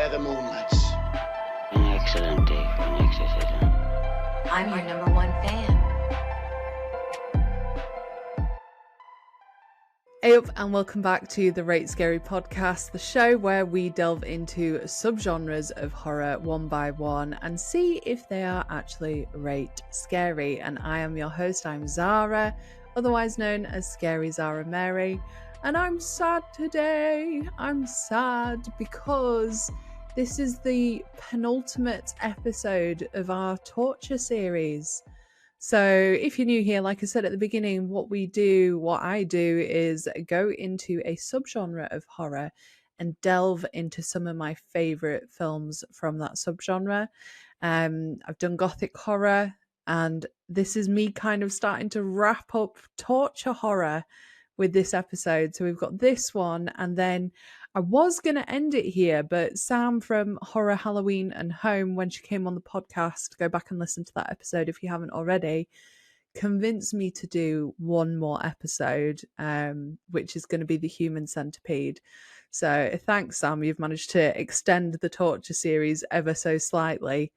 where the moon lights. An excellent day for an exorcism. I'm your number one fan. Hey up and welcome back to the Rate Scary podcast, the show where we delve into subgenres of horror one by one and see if they are actually rate scary. And I am your host, I'm Zara, otherwise known as Scary Zara Mary. And I'm sad today. I'm sad because this is the penultimate episode of our torture series. So if you're new here, like I said at the beginning, what I do is go into a subgenre of horror and delve into some of my favourite films from that subgenre. I've done gothic horror, and this is me kind of starting to wrap up torture horror with this episode. So we've got this one, and then I was going to end it here, but Sam from Horror, Halloween and Home, when she came on the podcast, go back and listen to that episode if you haven't already, convinced me to do one more episode, which is going to be the Human Centipede. So thanks, Sam. You've managed to extend the torture series ever so slightly.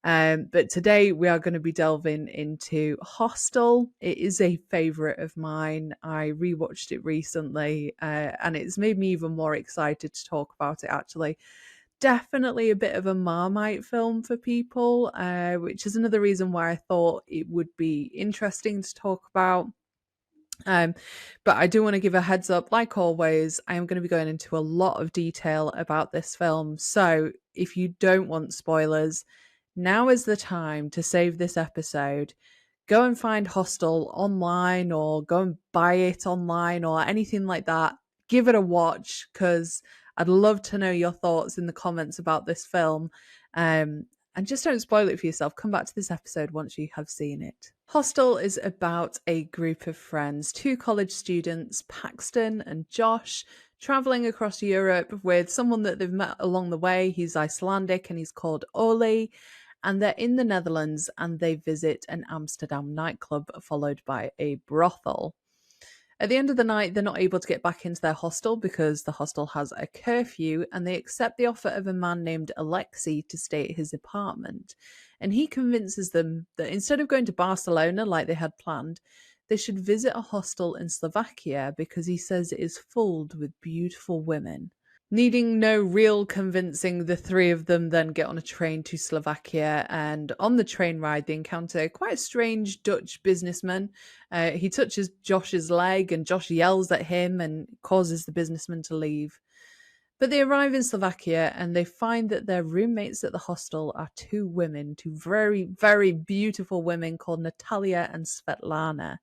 But today we are going to be delving into Hostel. It is a favourite of mine. I rewatched it recently and it's made me even more excited to talk about it, actually. Definitely a bit of a Marmite film for people, which is another reason why I thought it would be interesting to talk about. But I do want to give a heads up, like always, I am going to be going into a lot of detail about this film. So if you don't want spoilers, now is the time to save this episode. Go and find Hostel online or go and buy it online or anything like that. Give it a watch because I'd love to know your thoughts in the comments about this film. And just don't spoil it for yourself. Come back to this episode once you have seen it. Hostel is about a group of friends, two college students, Paxton and Josh, traveling across Europe with someone that they've met along the way. He's Icelandic and he's called Ole. And they're in the Netherlands and they visit an Amsterdam nightclub followed by a brothel. At the end of the night, they're not able to get back into their hostel because the hostel has a curfew, and they accept the offer of a man named Alexei to stay at his apartment. And he convinces them that instead of going to Barcelona like they had planned, they should visit a hostel in Slovakia because he says it is filled with beautiful women. Needing no real convincing, the three of them then get on a train to Slovakia, and on the train ride they encounter quite a strange Dutch businessman. He touches Josh's leg and Josh yells at him and causes the businessman to leave. But they arrive in Slovakia and they find that their roommates at the hostel are two women, two very, very beautiful women called Natalia and Svetlana.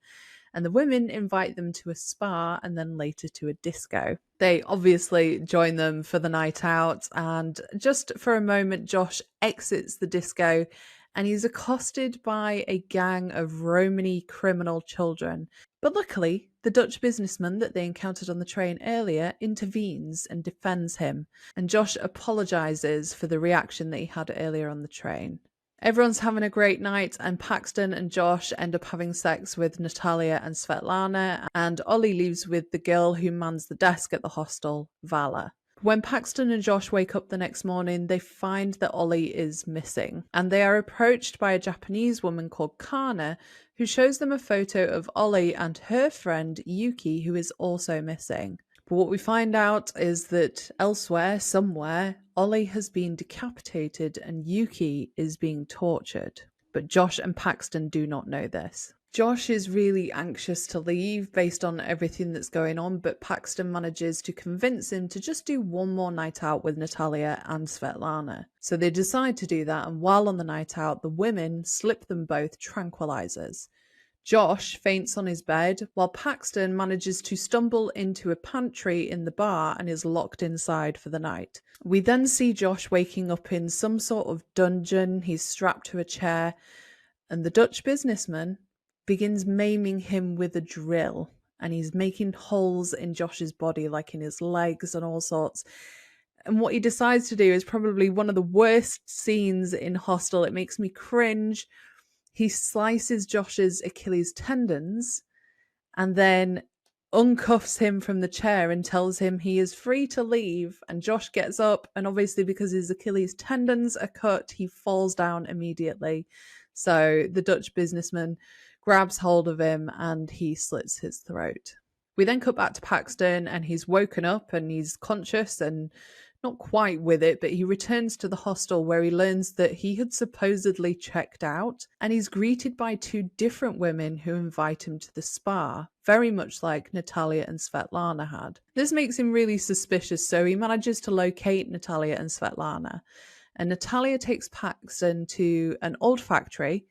And the women invite them to a spa and then later to a disco. They obviously join them for the night out, and just for a moment, Josh exits the disco and he's accosted by a gang of Romany criminal children. But luckily, the Dutch businessman that they encountered on the train earlier intervenes and defends him, and Josh apologizes for the reaction that he had earlier on the train. Everyone's having a great night, and Paxton and Josh end up having sex with Natalia and Svetlana, and Ollie leaves with the girl who mans the desk at the hostel, Vala. When Paxton and Josh wake up the next morning, they find that Ollie is missing, and they are approached by a Japanese woman called Kana, who shows them a photo of Ollie and her friend Yuki, who is also missing. But what we find out is that elsewhere, somewhere, Ollie has been decapitated and Yuki is being tortured. But Josh and Paxton do not know this. Josh is really anxious to leave based on everything that's going on, but Paxton manages to convince him to just do one more night out with Natalia and Svetlana. So they decide to do that, and while on the night out, the women slip them both tranquilizers. Josh faints on his bed, while Paxton manages to stumble into a pantry in the bar and is locked inside for the night. We then see Josh waking up in some sort of dungeon. He's strapped to a chair, and the Dutch businessman begins maiming him with a drill, and he's making holes in Josh's body, like in his legs and all sorts. And what he decides to do is probably one of the worst scenes in Hostel. It makes me cringe. He slices Josh's Achilles tendons and then uncuffs him from the chair and tells him he is free to leave. And Josh gets up, and obviously because his Achilles tendons are cut, he falls down immediately. So the Dutch businessman grabs hold of him and he slits his throat. We then cut back to Paxton, and he's woken up and he's conscious and not quite with it, but he returns to the hostel where he learns that he had supposedly checked out, and he's greeted by two different women who invite him to the spa, very much like Natalia and Svetlana had. This makes him really suspicious, so he manages to locate Natalia and Svetlana, and Natalia takes Paxton to an old factory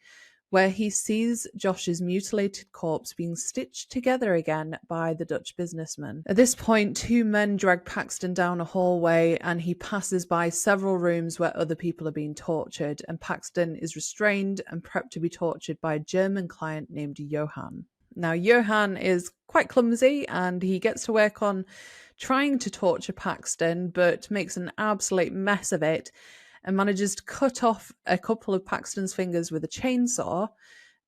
where he sees Josh's mutilated corpse being stitched together again by the Dutch businessman. At this point, two men drag Paxton down a hallway, and he passes by several rooms where other people are being tortured, and Paxton is restrained and prepped to be tortured by a German client named Johann. Now, Johann is quite clumsy, and he gets to work on trying to torture Paxton, but makes an absolute mess of it, and manages to cut off a couple of Paxton's fingers with a chainsaw,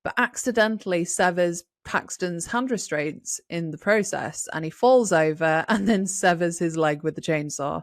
but accidentally severs Paxton's hand restraints in the process, and he falls over and then severs his leg with the chainsaw.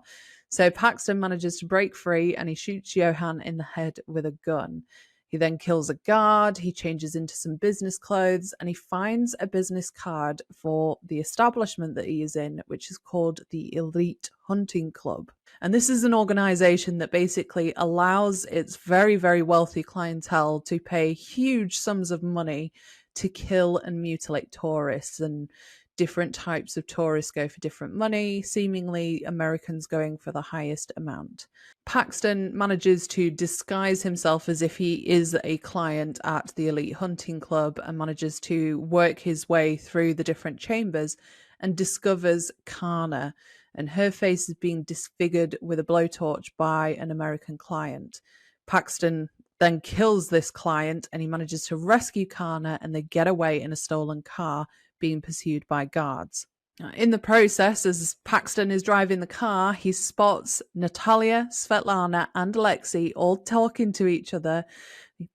So Paxton manages to break free, and he shoots Johann in the head with a gun. He then kills a guard, he changes into some business clothes, and he finds a business card for the establishment that he is in, which is called the Elite Hunting Club. And this is an organization that basically allows its very, very wealthy clientele to pay huge sums of money to kill and mutilate tourists. And different types of tourists go for different money, seemingly Americans going for the highest amount. Paxton manages to disguise himself as if he is a client at the Elite Hunting Club and manages to work his way through the different chambers and discovers Kana, and her face is being disfigured with a blowtorch by an American client. Paxton then kills this client, and he manages to rescue Kana, and they get away in a stolen car being pursued by guards. In the process, as Paxton is driving the car, he spots Natalia, Svetlana, and Alexei all talking to each other.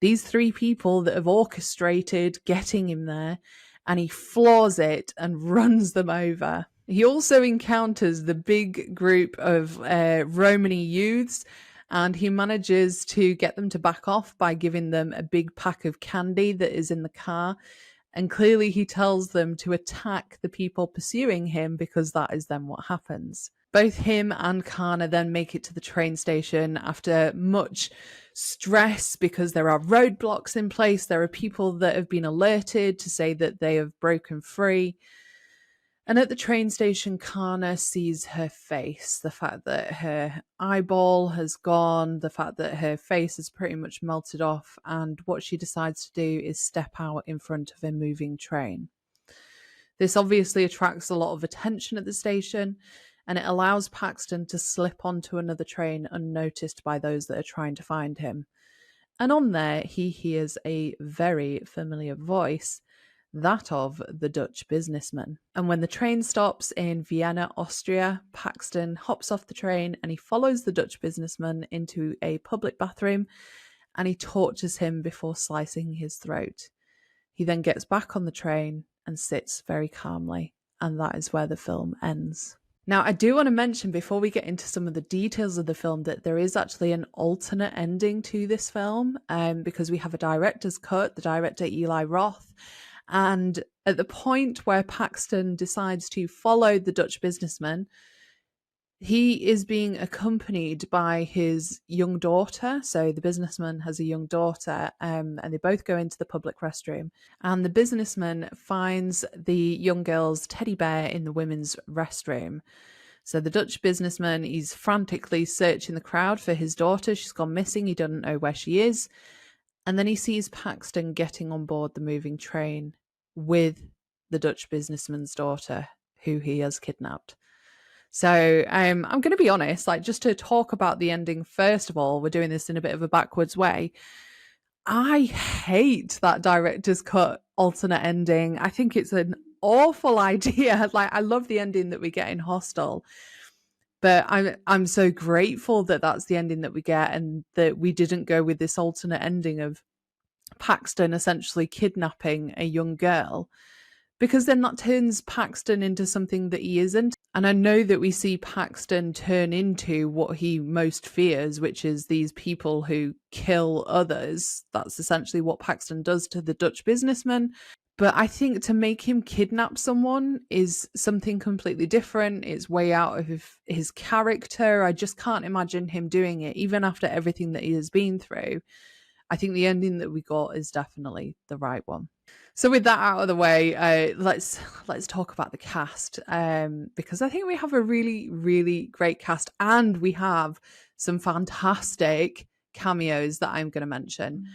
These three people that have orchestrated getting him there, and he floors it and runs them over. He also encounters the big group of Romani youths, and he manages to get them to back off by giving them a big pack of candy that is in the car. And clearly he tells them to attack the people pursuing him, because that is then what happens. Both him and Kana then make it to the train station after much stress, because there are roadblocks in place. There are people that have been alerted to say that they have broken free. And at the train station, Kana sees her face, the fact that her eyeball has gone, the fact that her face has pretty much melted off, and what she decides to do is step out in front of a moving train. This obviously attracts a lot of attention at the station, and it allows Paxton to slip onto another train unnoticed by those that are trying to find him. And on there, he hears a very familiar voice, that of the Dutch businessman. And when the train stops in Vienna, Austria, Paxton hops off the train and he follows the Dutch businessman into a public bathroom, and he tortures him before slicing his throat. He then gets back on the train and sits very calmly, and that is where the film ends. Now, I do want to mention before we get into some of the details of the film that there is actually an alternate ending to this film, because we have a director's cut, the director Eli Roth. And at the point where Paxton decides to follow the Dutch businessman, he is being accompanied by his young daughter. So the businessman has a young daughter, and they both go into the public restroom. And the businessman finds the young girl's teddy bear in the women's restroom. So the Dutch businessman is frantically searching the crowd for his daughter. She's gone missing. He doesn't know where she is. And then he sees Paxton getting on board the moving train with the Dutch businessman's daughter, who he has kidnapped. So I'm going to be honest, like, just to talk about the ending, first of all, we're doing this in a bit of a backwards way. I hate that director's cut alternate ending. I think it's an awful idea. Like, I love the ending that we get in Hostel, but I'm so grateful that that's the ending that we get, and that we didn't go with this alternate ending of Paxton essentially kidnapping a young girl, because then that turns Paxton into something that he isn't. And I know that we see Paxton turn into what he most fears, which is these people who kill others. That's essentially what Paxton does to the Dutch businessman. But I think to make him kidnap someone is something completely different. It's way out of his character. I just can't imagine him doing it, even after everything that he has been through. I think the ending that we got is definitely the right one. So with that out of the way, let's talk about the cast, because I think we have a really, really great cast, and we have some fantastic cameos that I'm going to mention.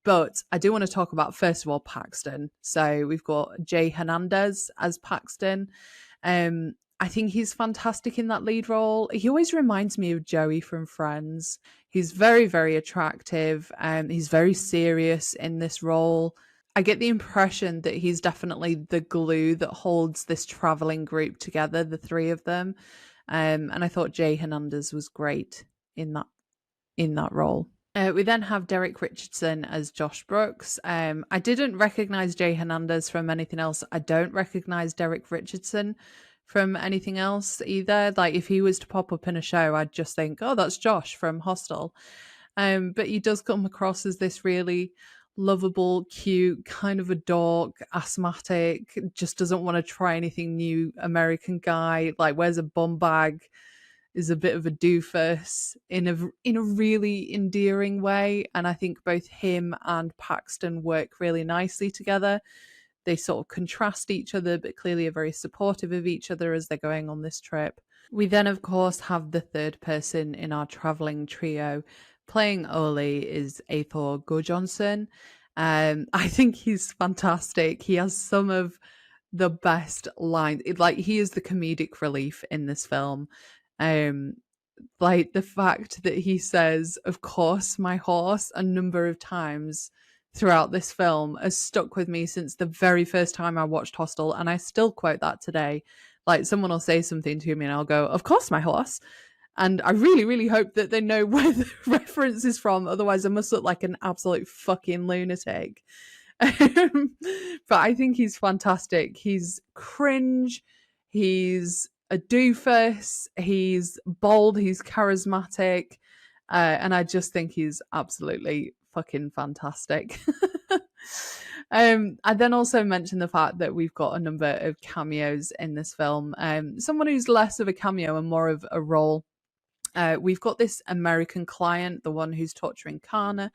But I do want to talk about, first of all, Paxton. So we've got Jay Hernandez as Paxton. I think he's fantastic in that lead role. He always reminds me of Joey from Friends. He's very, very attractive. He's very serious in this role. I get the impression that he's definitely the glue that holds this traveling group together, the three of them. And I thought Jay Hernandez was great in that role. We then have Derek Richardson as Josh Brooks. I didn't recognize Jay Hernandez from anything else. I don't recognize Derek Richardson from anything else either. Like, if he was to pop up in a show, I'd just think, oh, that's Josh from HOSTEL. But he does come across as this really lovable, cute, kind of a dork, asthmatic, just doesn't want to try anything new American guy, like wears a bum bag, is a bit of a doofus in a really endearing way. And I think both him and Paxton work really nicely together. They sort of contrast each other, but clearly are very supportive of each other as they're going on this trip. We then, of course, have the third person in our traveling trio. Playing Oli is Athor Gudjonsson. I think he's fantastic. He has some of the best lines. Like, he is the comedic relief in this film. Like the fact that he says, "Of course, my horse," a number of times throughout this film has stuck with me since the very first time I watched Hostel, and I still quote that today. Like, someone will say something to me and I'll go, "Of course, my horse." And I really, really hope that they know where the reference is from. Otherwise, I must look like an absolute fucking lunatic. But I think he's fantastic. He's cringe. He's a doofus. He's bold. He's charismatic. And I just think he's absolutely fucking fantastic. I then also mentioned the fact that we've got a number of cameos in this film. Someone who's less of a cameo and more of a role. We've got this American client, the one who's torturing Kana.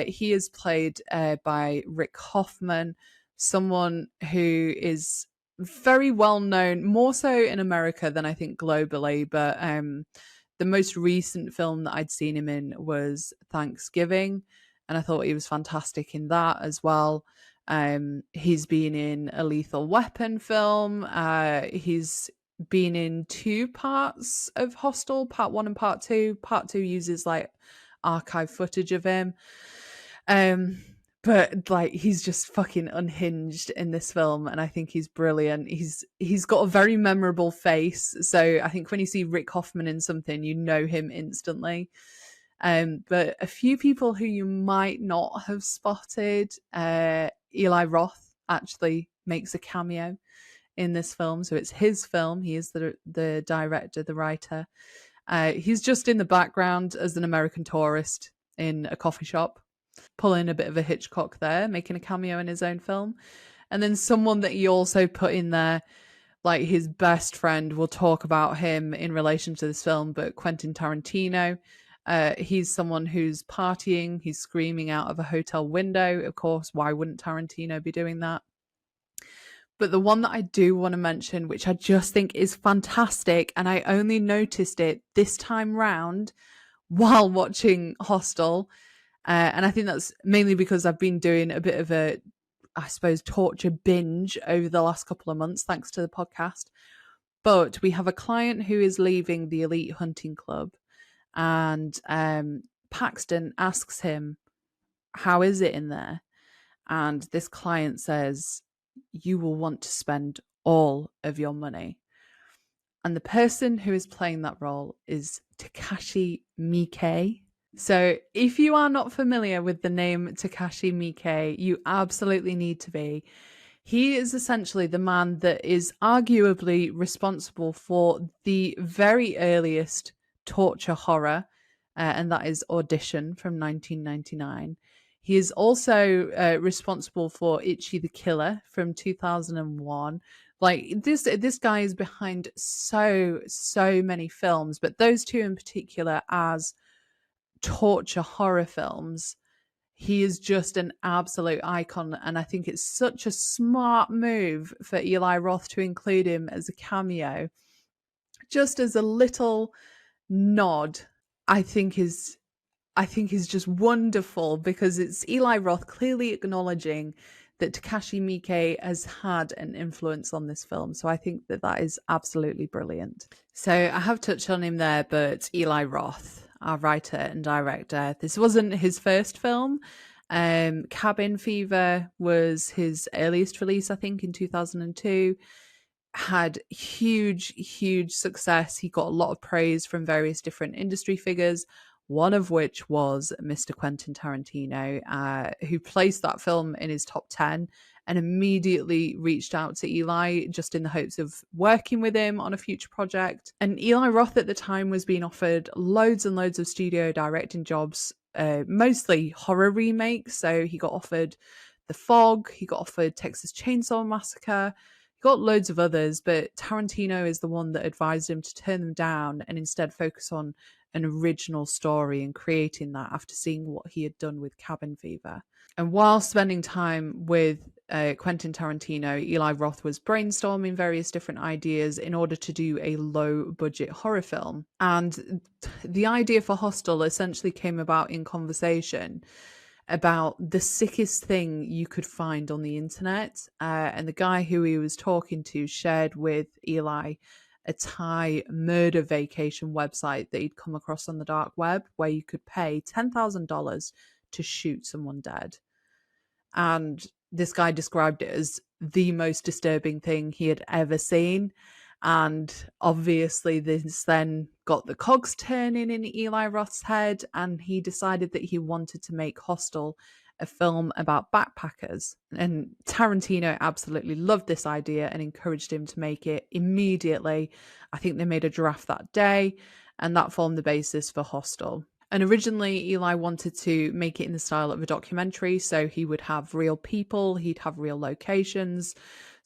He is played by Rick Hoffman, someone who is very well known, more so in America than I think globally. But the most recent film that I'd seen him in was Thanksgiving, and I thought he was fantastic in that as well. He's been in a Lethal Weapon film. He's been in 2 parts of Hostel, part 1 and part 2. Part 2 uses like archive footage of him. But like, he's just fucking unhinged in this film, and I think he's brilliant. He's got a very memorable face, so I think when you see Rick Hoffman in something, you know him instantly. But a few people who you might not have spotted, Eli Roth actually makes a cameo in this film, so it's his film. He is the director, the writer. He's just in the background as an American tourist in a coffee shop, pulling a bit of a Hitchcock there, making a cameo in his own film. And then someone that he also put in there, like his best friend, we'll talk about him in relation to this film, but Quentin Tarantino. He's someone who's partying, he's screaming out of a hotel window. Of course, why wouldn't Tarantino be doing that? But the one that I do want to mention, which I just think is fantastic, and I only noticed it this time round while watching Hostel, and I think that's mainly because I've been doing a bit of a, I suppose, torture binge over the last couple of months, thanks to the podcast. But we have a client who is leaving the Elite Hunting Club, and Paxton asks him, "How is it in there?" And this client says, "You will want to spend all of your money." And the person who is playing that role is Takashi Miike. So if you are not familiar with the name Takashi Miike, you absolutely need to be. He is essentially the man that is arguably responsible for the very earliest torture horror, and that is Audition from 1999. He is also responsible for Itchy the Killer from 2001. Like this guy is behind so many films, but those two in particular as torture horror films, he is just an absolute icon. And I think it's such a smart move for Eli Roth to include him as a cameo, just as a little nod. I think is just wonderful, because it's Eli Roth clearly acknowledging that Takashi Miike has had an influence on this film. So I think that that is absolutely brilliant. So I have touched on him there, but Eli Roth, our writer and director, this wasn't his first film. Cabin Fever was his earliest release, I think, in 2002. Had huge success. He got a lot of praise from various different industry figures, one of which was Mr. Quentin Tarantino, who placed that film in his top 10 and immediately reached out to Eli just in the hopes of working with him on a future project. And Eli Roth at the time was being offered loads and loads of studio directing jobs, mostly horror remakes. So he got offered The Fog, he got offered Texas Chainsaw Massacre, he got loads of others, but Tarantino is the one that advised him to turn them down and instead focus on an original story and creating that after seeing what he had done with Cabin Fever. And while spending time with Quentin Tarantino, Eli Roth was brainstorming various different ideas in order to do a low-budget horror film. And the idea for Hostel essentially came about in conversation about the sickest thing you could find on the internet. And the guy who he was talking to shared with Eli a Thai murder vacation website that he'd come across on the dark web, where you could pay $10,000 to shoot someone dead. And this guy described it as the most disturbing thing he had ever seen. And obviously this then got the cogs turning in Eli Roth's head, and he decided that he wanted to make Hostel a film about backpackers. And Tarantino absolutely loved this idea and encouraged him to make it immediately. I think they made a draft that day, and that formed the basis for Hostel. And originally, Eli wanted to make it in the style of a documentary, so he would have real people, he'd have real locations,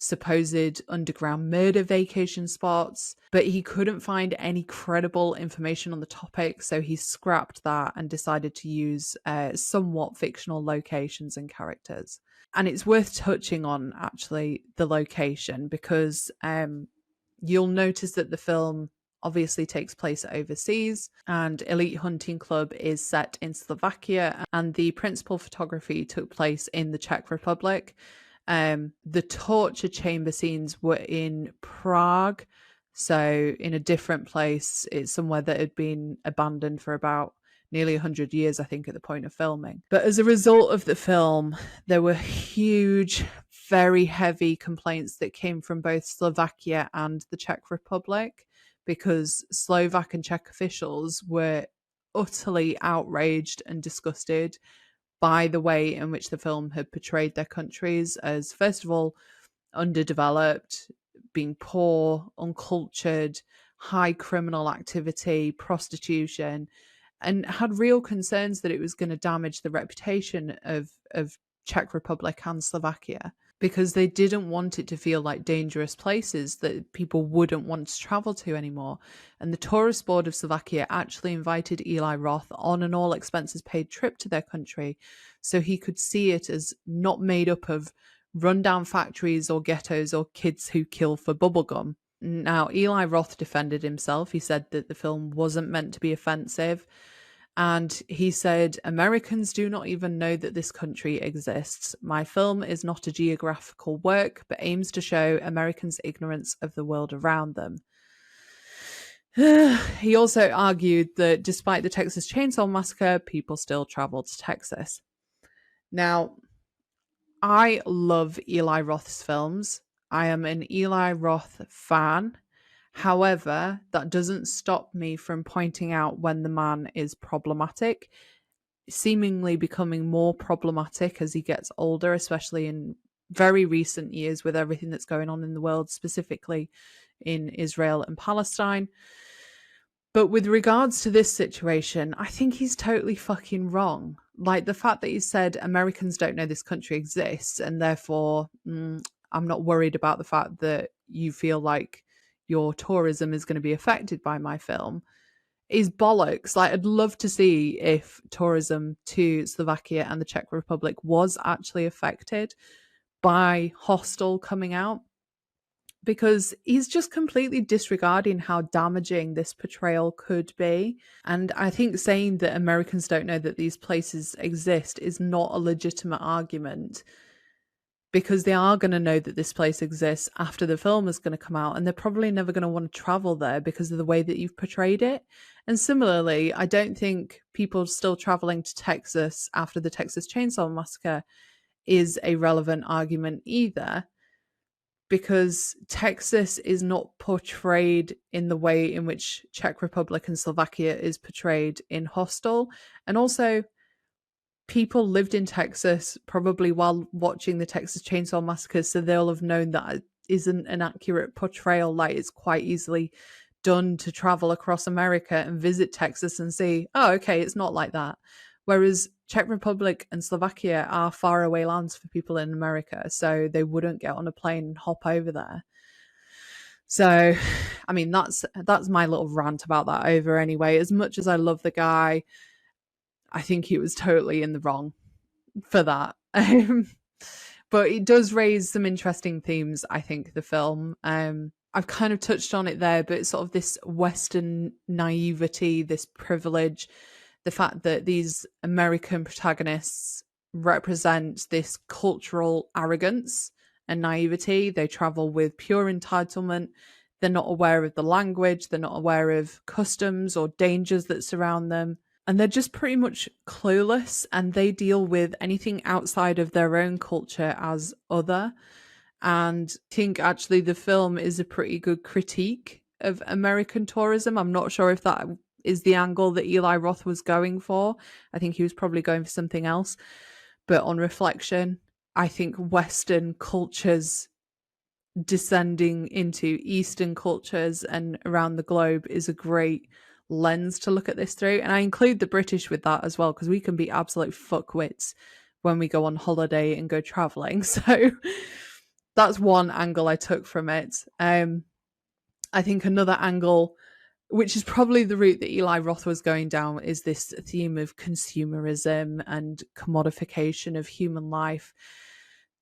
supposed underground murder vacation spots, but he couldn't find any credible information on the topic, so he scrapped that and decided to use somewhat fictional locations and characters. And it's worth touching on, actually, the location, because you'll notice that the film obviously takes place overseas, and Elite Hunting Club is set in Slovakia, and the principal photography took place in the Czech Republic. The torture chamber scenes were in Prague, so in a different place. It's somewhere that had been abandoned for about nearly 100 years, I think, at the point of filming. But as a result of the film, there were huge, very heavy complaints that came from both Slovakia and the Czech Republic, because Slovak and Czech officials were utterly outraged and disgusted by the way in which the film had portrayed their countries as, first of all, underdeveloped, being poor, uncultured, high criminal activity, prostitution, and had real concerns that it was going to damage the reputation of Czech Republic and Slovakia, because they didn't want it to feel like dangerous places that people wouldn't want to travel to anymore. And the tourist board of Slovakia actually invited Eli Roth on an all expenses paid trip to their country, so he could see it as not made up of rundown factories or ghettos or kids who kill for bubblegum. Now, Eli Roth defended himself. He said that the film wasn't meant to be offensive. And he said, "Americans do not even know that this country exists. My film is not a geographical work, but aims to show Americans' ignorance of the world around them." He also argued that despite the Texas Chainsaw Massacre, people still travel to Texas. Now, I love Eli Roth's films. I am an Eli Roth fan. However, that doesn't stop me from pointing out when the man is problematic, seemingly becoming more problematic as he gets older, especially in very recent years with everything that's going on in the world, specifically in Israel and Palestine. But with regards to this situation, I think he's totally fucking wrong. Like the fact that he said Americans don't know this country exists, and therefore I'm not worried about the fact that you feel like your tourism is going to be affected by my film is bollocks. Like, I'd love to see if tourism to Slovakia and the Czech Republic was actually affected by Hostel coming out, because he's just completely disregarding how damaging this portrayal could be. And I think saying that Americans don't know that these places exist is not a legitimate argument, because they are going to know that this place exists after the film is going to come out, and they're probably never going to want to travel there because of the way that you've portrayed it. And similarly, I don't think people still traveling to Texas after the Texas Chainsaw Massacre is a relevant argument either, because Texas is not portrayed in the way in which Czech Republic and Slovakia is portrayed in Hostel. And also, people lived in Texas probably while watching the Texas Chainsaw Massacre, so they'll have known that it isn't an accurate portrayal. Like, it's quite easily done to travel across America and visit Texas and see, oh, okay, it's not like that. Whereas Czech Republic and Slovakia are faraway lands for people in America, so they wouldn't get on a plane and hop over there. So, I mean, that's my little rant about that over anyway. As much as I love the guy, I think he was totally in the wrong for that. But it does raise some interesting themes, I think, the film. I've kind of touched on it there, but it's sort of this Western naivety, this privilege, the fact that these American protagonists represent this cultural arrogance and naivety. They travel with pure entitlement. They're not aware of the language. They're not aware of customs or dangers that surround them. And they're just pretty much clueless, and they deal with anything outside of their own culture as other. And I think actually the film is a pretty good critique of American tourism. I'm not sure if that is the angle that Eli Roth was going for. I think he was probably going for something else. But on reflection, I think Western cultures descending into Eastern cultures and around the globe is a great lens to look at this through. And I include the British with that as well, because we can be absolute fuckwits when we go on holiday and go traveling. So that's one angle I took from it. I think another angle, which is probably the route that Eli Roth was going down, is this theme of consumerism and commodification of human life.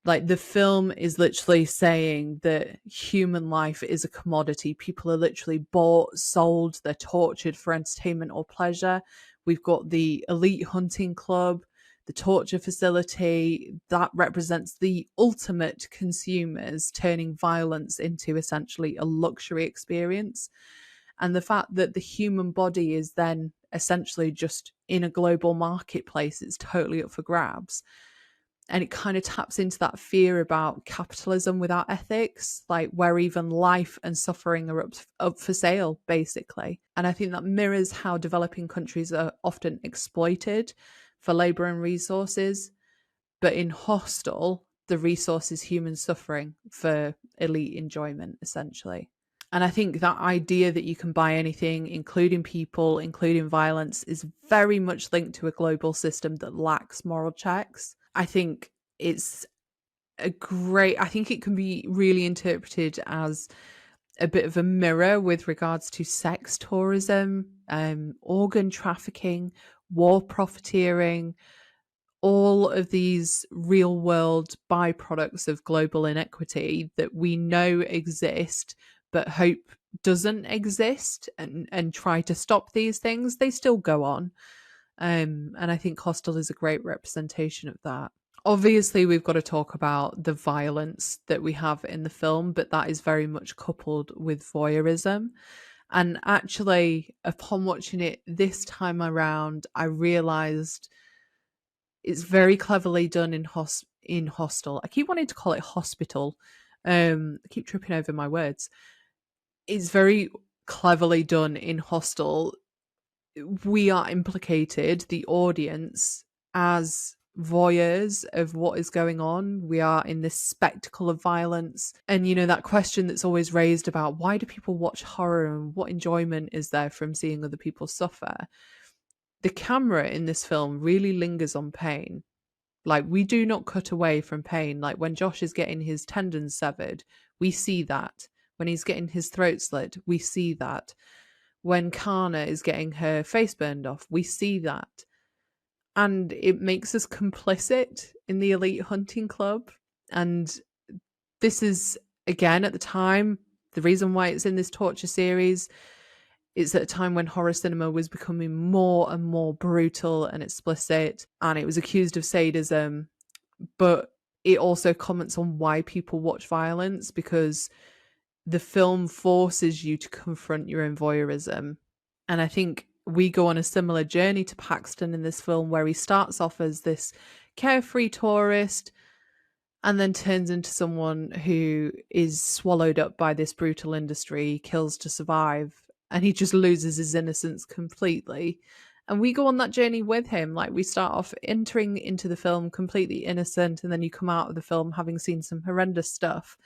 Like, the film is literally saying that human life is a commodity. People are literally bought, sold, they're tortured for entertainment or pleasure. We've got the elite hunting club, the torture facility, that represents the ultimate consumers turning violence into essentially a luxury experience. And the fact that the human body is then essentially just in a global marketplace, it's totally up for grabs. And it kind of taps into that fear about capitalism without ethics, like where even life and suffering are up for sale, basically. And I think that mirrors how developing countries are often exploited for labor and resources. But in Hostel, the resource is human suffering for elite enjoyment, essentially. And I think that idea that you can buy anything, including people, including violence, is very much linked to a global system that lacks moral checks. I think it's I think it can be really interpreted as a bit of a mirror with regards to sex tourism, organ trafficking, war profiteering, all of these real world byproducts of global inequity that we know exist, but hope doesn't exist, and try to stop these things. They still go on. And I think Hostel is a great representation of that. Obviously, we've got to talk about the violence that we have in the film, but that is very much coupled with voyeurism. And actually, upon watching it this time around, I realised it's very cleverly done in Hostel. I keep wanting to call it hospital. I keep tripping over my words. It's very cleverly done in Hostel. We are implicated, the audience, as voyeurs of what is going on. We are in this spectacle of violence. And, you know, that question that's always raised about why do people watch horror and what enjoyment is there from seeing other people suffer? The camera in this film really lingers on pain. Like, we do not cut away from pain. Like, when Josh is getting his tendons severed, we see that. When he's getting his throat slit, we see that. When Kana is getting her face burned off, we see that. And it makes us complicit in the elite hunting club. And this is, again, at the time, the reason why it's in this torture series, it's at a time when horror cinema was becoming more and more brutal and explicit, and it was accused of sadism. But it also comments on why people watch violence, because the film forces you to confront your own voyeurism. And I think we go on a similar journey to Paxton in this film, where he starts off as this carefree tourist and then turns into someone who is swallowed up by this brutal industry, kills to survive, and he just loses his innocence completely. And we go on that journey with him. Like, we start off entering into the film completely innocent, and then you come out of the film having seen some horrendous stuff,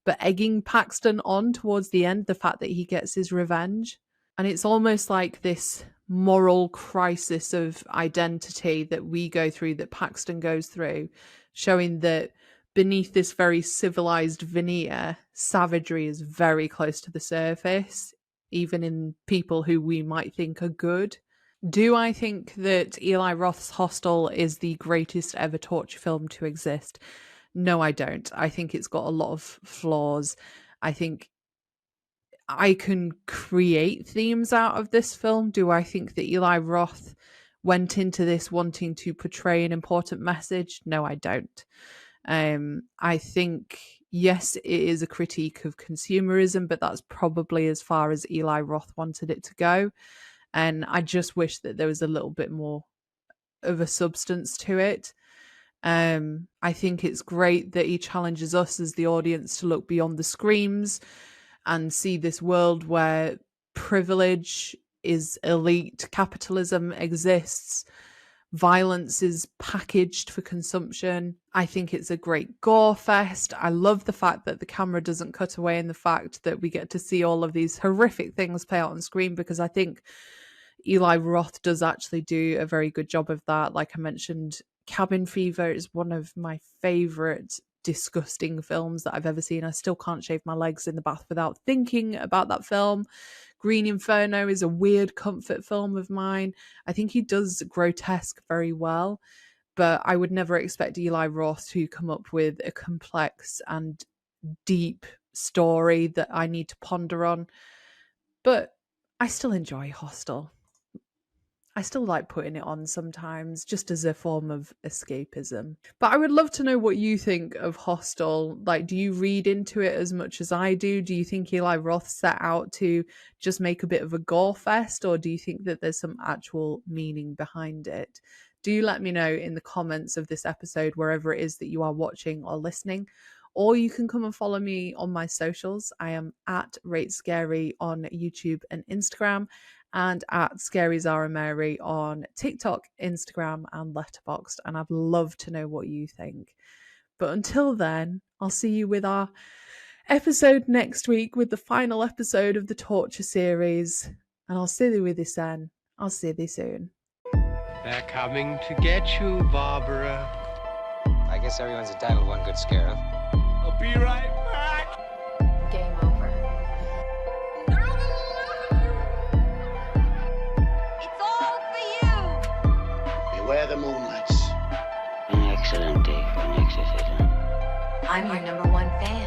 but egging Paxton on towards the end, the fact that he gets his revenge. And it's almost like this moral crisis of identity that we go through, that Paxton goes through, showing that beneath this very civilized veneer, savagery is very close to the surface, even in people who we might think are good. Do I think that Eli Roth's Hostel is the greatest ever torture film to exist? No, I don't. I think it's got a lot of flaws. I think I can create themes out of this film. Do I think that Eli Roth went into this wanting to portray an important message? No, I don't. I think, yes, it is a critique of consumerism, but that's probably as far as Eli Roth wanted it to go. And I just wish that there was a little bit more of a substance to it. I think it's great that he challenges us as the audience to look beyond the screams and see this world where privilege is elite, capitalism exists, violence is packaged for consumption. I think it's a great gore fest. I love the fact that the camera doesn't cut away, and the fact that we get to see all of these horrific things play out on screen, because I think Eli Roth does actually do a very good job of that. Like I mentioned, Cabin Fever is one of my favorite disgusting films that I've ever seen. I still can't shave my legs in the bath without thinking about that film. Green Inferno is a weird comfort film of mine. I think he does grotesque very well, but I would never expect Eli Roth to come up with a complex and deep story that I need to ponder on. But I still enjoy Hostel. I still like putting it on sometimes, just as a form of escapism. But I would love to know what you think of Hostel. Like, do you read into it as much as I do? Do you think Eli Roth set out to just make a bit of a gore fest, or do you think that there's some actual meaning behind it? Do let me know in the comments of this episode, wherever it is that you are watching or listening. Or you can come and follow me on my socials. I am at Rate Scary on YouTube and Instagram, and at Scary Zara Mary on TikTok, Instagram, and Letterboxd. And I'd love to know what you think. But until then, I'll see you with our episode next week, with the final episode of the torture series. And I'll see you with this then. I'll see you soon. They're coming to get you, Barbara. I guess everyone's entitled to one good scare, huh? I'll be right back. Game over. It's all for you. Beware the moonlights. An excellent day for an exorcism. I'm your number one fan.